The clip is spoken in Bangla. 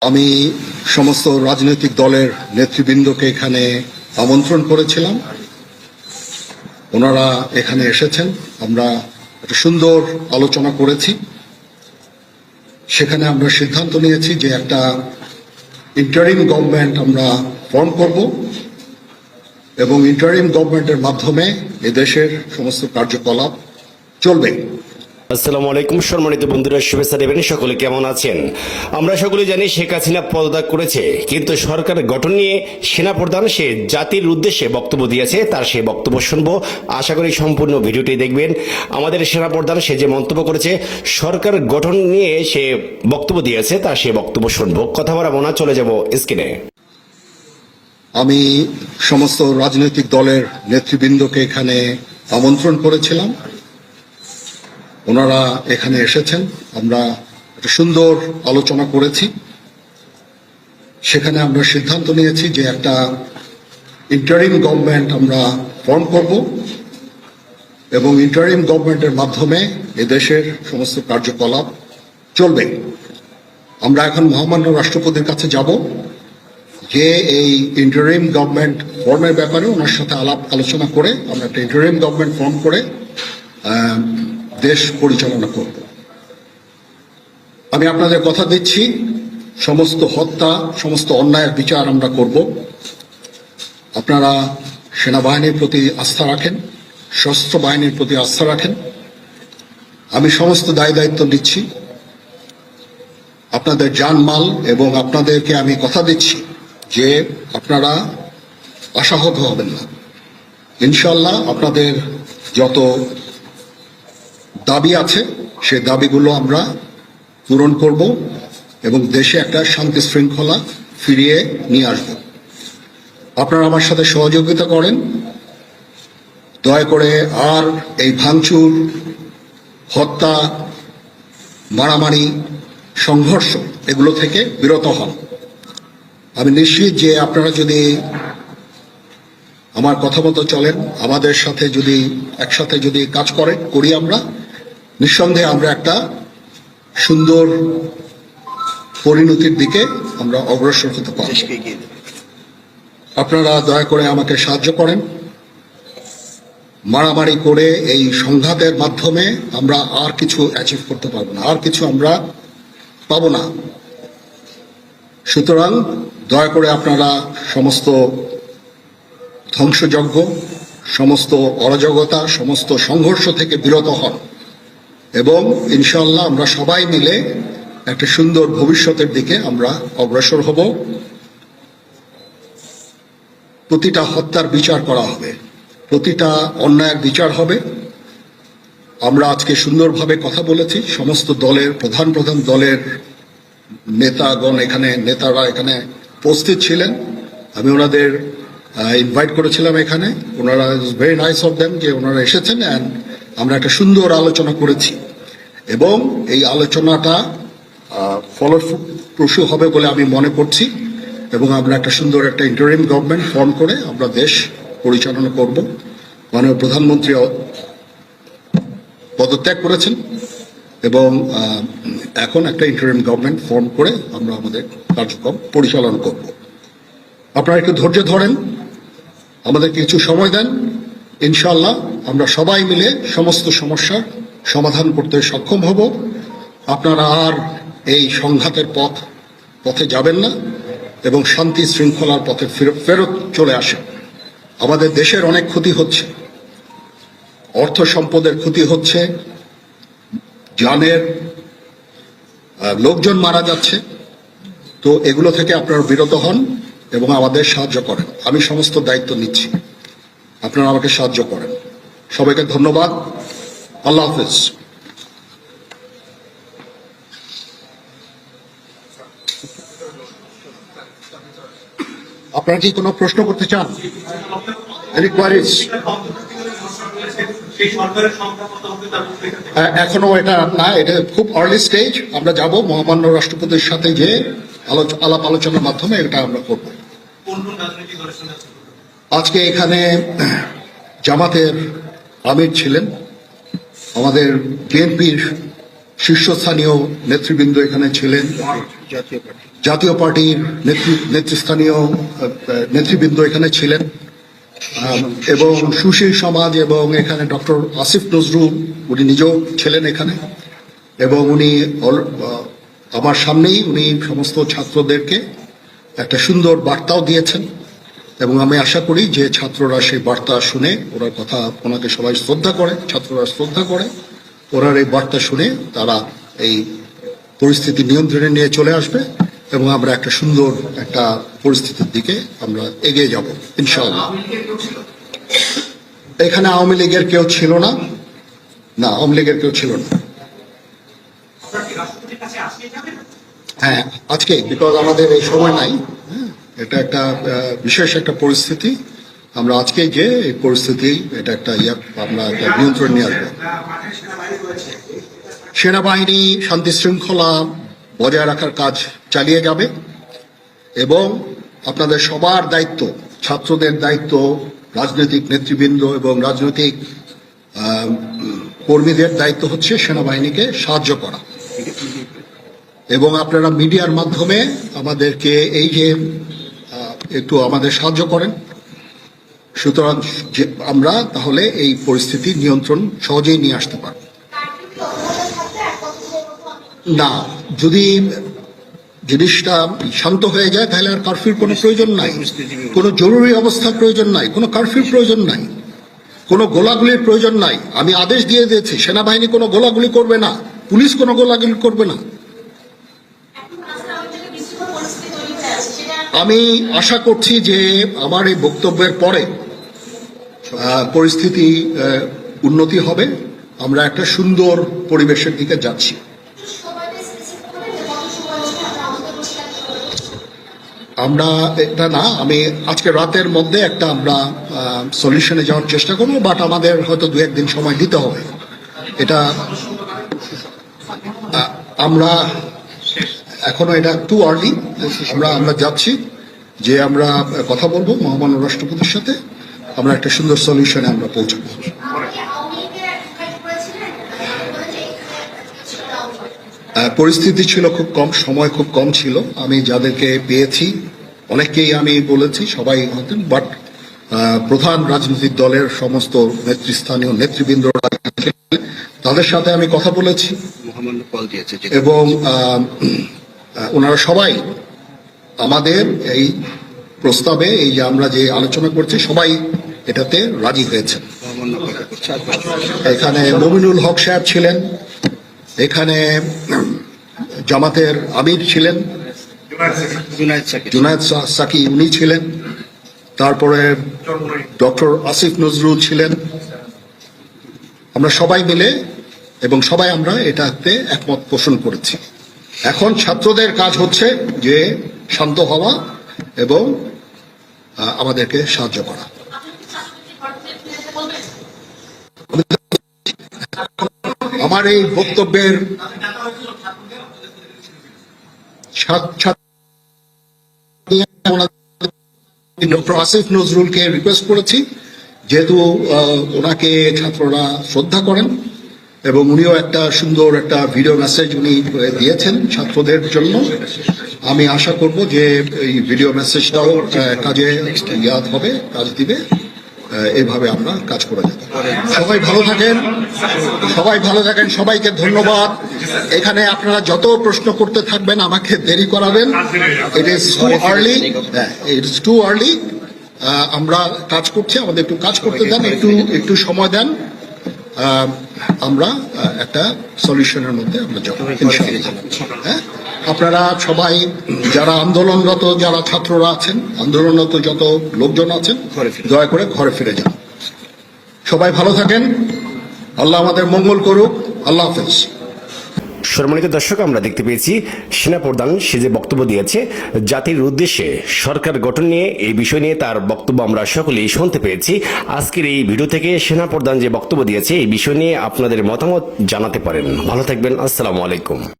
আমি সমস্ত রাজনৈতিক দলের নেতৃবৃন্দকে এখানে আমন্ত্রণ করেছিলাম। ওনারা এখানে এসেছেন। আমরা একটা সুন্দর আলোচনা করেছি। সেখানে আমরা সিদ্ধান্ত নিয়েছি যে একটা ইন্টারিম গভর্নমেন্ট আমরা ফর্ম করব এবং ইন্টারিম গভর্নমেন্টের মাধ্যমে এদেশের সমস্ত কার্যকলাপ চলবে। আসসালামু আলাইকুম সম্মানিত বন্ধুরা, শুভেচ্ছা দেবেন। সকলে কেমন আছেন? আমরা সকলে জানি শেখ হাসিনা পদত্যাগ করেছে, কিন্তু সরকার গঠন নিয়ে সেনাপ্রধান সে জাতির উদ্দেশ্যে বক্তব্য দিয়েছে। তার সেই বক্তব্য শুনবো। আশা করি সম্পূর্ণ ভিডিওটি দেখবেন। আমাদের সেনাপ্রধান সে যে মন্তব্য করেছে, সরকার গঠন নিয়ে সে বক্তব্য দিয়েছে, তার সেই বক্তব্য শুনবো। কথা বলা মনে চলে যাব স্ক্রিনে। আমি সমস্ত রাজনৈতিক দলের নেতৃবৃন্দকে এখানে আমন্ত্রণ করেছিলাম। ওনারা এখানে এসেছেন। আমরা একটা সুন্দর আলোচনা করেছি। সেখানে আমরা সিদ্ধান্ত নিয়েছি যে একটা ইন্টারিম গভর্নমেন্ট আমরা ফর্ম করব এবং ইন্টারিম গভর্নমেন্টের মাধ্যমে এদেশের সমস্ত কার্যকলাপ চলবে। আমরা এখন মহামান্য রাষ্ট্রপতির কাছে যাব যে এই ইন্টারিম গভর্নমেন্ট ফর্মের ব্যাপারে ওনার সাথে আলোচনা করে আমরা একটা ইন্টারিম গভর্নমেন্ট ফর্ম করে দেশ পরিচালনা করব। আমি আপনাদের কথা দিচ্ছি, সমস্ত হত্যা, সমস্ত অন্যায়ের বিচার আমরা করব। আপনারা সেনাবাহিনীর প্রতি আস্থা রাখেন, সশস্ত্র বাহিনীর প্রতি আস্থা রাখেন। আমি সমস্ত দায় দায়িত্ব নিচ্ছি। আপনাদের জানমাল এবং আপনাদেরকে আমি কথা দিচ্ছি যে আপনারা আশাহত হবেন না। ইনশাল্লাহ আপনাদের যত দাবি আছে সেই দাবিগুলো আমরা পূরণ করব এবং দেশে একটা শান্তি শৃঙ্খলা ফিরিয়ে নিয়ে আসব। আপনারা আমার সাথে সহযোগিতা করেন। দয়া করে আর এই ভাঙচুর, হত্যা, মারামারি, সংঘর্ষ এগুলো থেকে বিরত হন। আমি নিশ্চিত যে আপনারা যদি আমার কথা মতো চলেন, আমাদের সাথে যদি একসাথে যদি কাজ করি আমরা, নিঃসন্দেহে আমরা একটা সুন্দর পরিণতির দিকে আমরা অগ্রসর হতে পারি। আপনারা দয়া করে আমাকে সাহায্য করেন। মারামারি করে এই সংঘাতের মাধ্যমে আমরা আর কিছু অ্যাচিভ করতে পারবো না, আর কিছু আমরা পাবো না। সুতরাং দয়া করে আপনারা সমস্ত ধ্বংসযজ্ঞ, সমস্ত অরাজকতা, সমস্ত সংঘর্ষ থেকে বিরত হন এবং ইনশাআল্লাহ আমরা সবাই মিলে একটা সুন্দর ভবিষ্যতের দিকে আমরা অগ্রসর হব। প্রতিটা হত্যার বিচার করা হবে, প্রতিটা অন্যায়ের বিচার হবে। আমরা আজকে সুন্দরভাবে কথা বলেছি। সমস্ত দলের প্রধান দলের নেতারা এখানে উপস্থিত ছিলেন। আমি ওনাদের ইনভাইট করেছিলাম এখানে। ওনারা ভেরি নাইস অফ দেম যে ওনারা এসেছেন অ্যান্ড আমরা একটা সুন্দর আলোচনা করেছি এবং এই আলোচনাটা ফলপ্রসূ হবে বলে আমি মনে করছি এবং আমরা একটা সুন্দর একটা ইন্টারিম গভর্নমেন্ট ফর্ম করে আমরা দেশ পরিচালনা করব। মাননীয় প্রধানমন্ত্রী পদত্যাগ করেছেন এবং এখন একটা ইন্টারিম গভর্নমেন্ট ফর্ম করে আমরা আমাদের কার্যক্রম পরিচালনা করব। আপনারা একটু ধৈর্য ধরেন, আমাদের কিছু সময় দেন। ইনশাআল্লাহ আমরা সবাই মিলে সমস্ত সমস্যার সমাধান করতে সক্ষম হব। আপনারা আর এই সংঘাতের পথে যাবেন না এবং শান্তি শৃঙ্খলার পথে ফেরত চলে আসেন। আমাদের দেশের অনেক ক্ষতি হচ্ছে, অর্থ সম্পদের ক্ষতি হচ্ছে, জানের লোকজন মারা যাচ্ছে। তো এগুলো থেকে আপনারা বিরত হন এবং আমাদের সাহায্য করেন। আমি সমস্ত দায়িত্ব নিচ্ছি, আপনারা আমাকে সাহায্য করেন। সবাইকে ধন্যবাদ। আল্লাহ হাফেজ। আপনারা কি কোনো প্রশ্ন করতে চান? এখনো এটা না, এটা খুব আর্লি স্টেজ। আমরা যাব মহামান্য রাষ্ট্রপতির সাথে যে আলাপ আলোচনার মাধ্যমে এটা আমরা করব। আজকে এখানে জামাতের আমির ছিলেন, আমাদের বিএনপির শীর্ষস্থানীয় নেতৃবৃন্দ এখানে ছিলেন, জাতীয় পার্টির নেতৃস্থানীয় নেতৃবৃন্দ এখানে ছিলেন, এবং সুশীল সমাজ এবং এখানে ডক্টর আসিফ নজরুল উনি নিজেও ছিলেন এখানে, এবং উনি আমার সামনেই উনি সমস্ত ছাত্রদেরকে একটা সুন্দর বার্তাও দিয়েছেন, এবং আমি আশা করি যে ছাত্ররা সেই বার্তা শুনে ওনার কথা, ওনাকে সবাই শ্রদ্ধা করে, ছাত্ররা শ্রদ্ধা করে, ওনার এই বার্তা শুনে তারা এই পরিস্থিতি নিয়ন্ত্রণে নিয়ে চলে আসবে এবং আমরা একটা সুন্দর একটা পরিস্থিতির দিকে আমরা এগিয়ে যাব ইনশাআল্লাহ। এখানে আওয়ামী লীগের কেউ ছিল না, আওয়ামী লীগের কেউ ছিল না। হ্যাঁ, আজকে বিকজ আমাদের এই সময় নাই, এটা একটা বিশেষ একটা পরিস্থিতি, আমরা আজকে যে এই পরিস্থিতি এটা একটা আমরা একটা নিয়ন্ত্রণ নিয়ে আসবো। সেনাবাহিনী শান্তি শৃঙ্খলা বজায় রাখার কাজ চালিয়ে যাবে এবং আপনাদের সবার দায়িত্ব, ছাত্রদের দায়িত্ব, রাজনৈতিক নেতৃবৃন্দ এবং রাজনৈতিক কর্মীদের দায়িত্ব হচ্ছে সেনাবাহিনীকে সাহায্য করা, এবং আপনারা মিডিয়ার মাধ্যমে আমাদেরকে এই যে একটু আমাদের সাহায্য করেন, সুতরাং আমরা তাহলে এই পরিস্থিতি নিয়ন্ত্রণ সহজেই নিয়ে আসতে পারব। না, যদি জিনিসটা শান্ত হয়ে যায় তাহলে আর কারফিউর কোনো প্রয়োজন নাই, কোনো জরুরি অবস্থার প্রয়োজন নাই, কোনো কারফিউর প্রয়োজন নাই, কোনো গোলাগুলির প্রয়োজন নাই। আমি আদেশ দিয়ে দিয়েছি সেনাবাহিনী কোনো গোলাগুলি করবে না, পুলিশ কোনো গোলাগুলি করবে না। আমি আশা করছি যে আমার এই বক্তব্যের পরে পরিস্থিতি উন্নতি হবে, আমরা একটা সুন্দর পরিবেশের দিকে যাচ্ছি। আমরা এটা না, আমি আজকে রাতের মধ্যে একটা আমরা সলিউশনে যাওয়ার চেষ্টা করবো, বাট আমাদের হয়তো 2-1 দিন সময় দিতে হবে। এটা আমরা এখনো এটা টু আর্লি, আমরা যাচ্ছি যে আমরা কথা বলবো মহামান্য রাষ্ট্রপতির সাথে, আমরা একটা সুন্দর সলিউশনে আমরা পৌঁছাবো। পরিস্থিতি ছিল খুব কম, সময় খুব কম ছিল, আমি যাদেরকে পেয়েছি অনেককেই আমি বলেছি, সবাই হতেন, বাট প্রধান রাজনৈতিক দলের সমস্ত নেতৃস্থানীয় নেতৃবৃন্দরা তাদের সাথে আমি কথা বলেছি এবং ওনারা সবাই আমাদের এই প্রস্তাবে, এই যে আমরা যে আলোচনা করছি, সবাই এটাতে রাজি হয়েছেন। এখানে মমিনুল হক সাহেব ছিলেন, এখানে জামাতের আমির ছিলেন, জুনায়েদ সাকি উনি ছিলেন, তারপরে ডক্টর আসিফ নজরুল ছিলেন। আমরা সবাই মিলে এবং সবাই আমরা এটাতে একমত পোষণ করেছি। এখন ছাত্রদের কাজ হচ্ছে যে শান্ত হওয়া এবং আমাদেরকে সাহায্য করা। আমার এই বক্তব্যের ডক্টর আসিফ নজরুলকে রিকোয়েস্ট করেছি, যেহেতু ওনাকে ছাত্ররা শ্রদ্ধা করেন এবং উনিও একটা সুন্দর একটা ভিডিও মেসেজ উনি দিয়েছেন ছাত্রদের জন্য। আমি আশা করব যে এই ভিডিও মেসেজটাও কাজে হবে, কাজ দিবে, এইভাবে আমরা কাজ করে যাব। সবাই ভালো থাকেন, সবাইকে ধন্যবাদ। এখানে আপনারা যত প্রশ্ন করতে থাকবেন আমাকে দেরি করাবেন, ইট ইজ টু আর্লি। আমরা কাজ করছি, আমাদের একটু কাজ করতে দেন, একটু সময় দেন, আমরা একটা সলিউশনের মধ্যে আমরা যাব ইনশাআল্লাহ। হ্যাঁ, আপনারা সবাই যারা আন্দোলনরত, যারা ছাত্ররা আছেন, আন্দোলনরত যত লোকজন আছেন, দয়া করে ঘরে ফিরে যান। সবাই ভালো থাকেন, আল্লাহ আমাদের মঙ্গল করুক। আল্লাহ হাফেজ। সম্মানিত দর্শক, আমরা দেখতে পেয়েছি সেনাপ্রধান সে যে বক্তব্য দিয়েছে জাতির উদ্দেশ্যে সরকার গঠন নিয়ে, এই বিষয় নিয়ে তার বক্তব্য আমরা সকলেই শুনতে পেয়েছি। আজকের এই ভিডিও থেকে সেনাপ্রধান যে বক্তব্য দিয়েছে এই বিষয় নিয়ে আপনাদের মতামত জানাতে পারেন। ভালো থাকবেন, আসসালামু আলাইকুম।